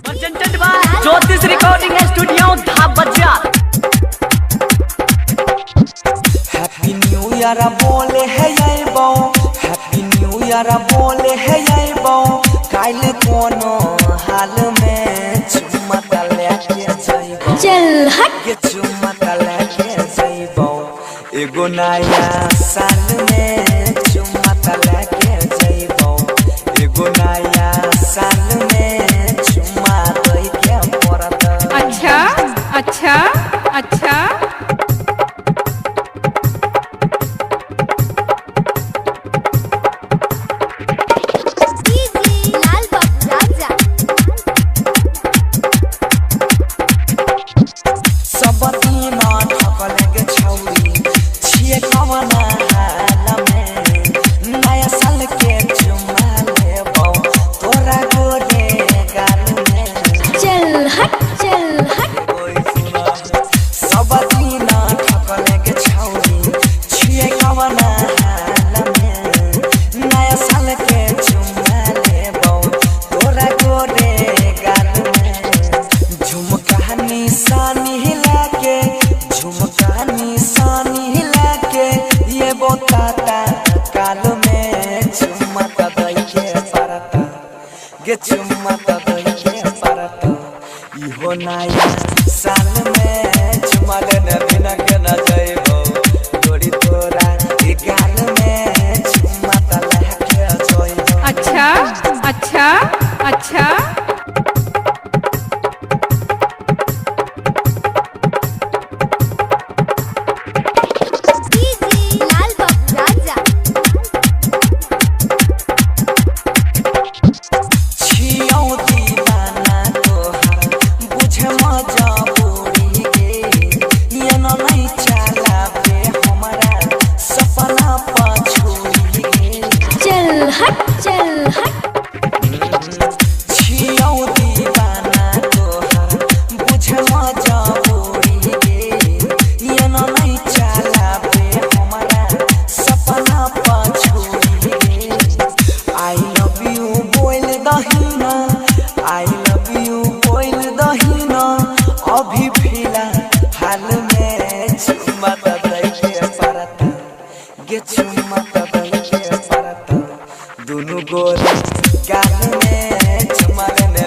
Presented by Jyotish recording studio Dhabjia. Happy new year बोले है ये बो, हैप्पी न्यू ईयर बोले है ये बो, काल कोनो हाल में चुम्मा लेके जाइबो। चल हट के चुम्मा लेके जाइबो, एगो नया साल में चुम्मा लेके जाइबो, एगो नया साल में चुम्मा दई के पड़त। अच्छा अच्छा अच्छा गे चुम्मा दई के परत, इहो नया साल में चुम्मा लेने बिना के न जाइबो, गोरी तोरा ई गाल में चुम्मा लेके जाइबो। अच्छा अच्छा अच्छा अभी फिलहाल में चुम्मा दई के परत, गे चुम्मा दई के परत, दोनों गोरे गाल में चुम्मा लेने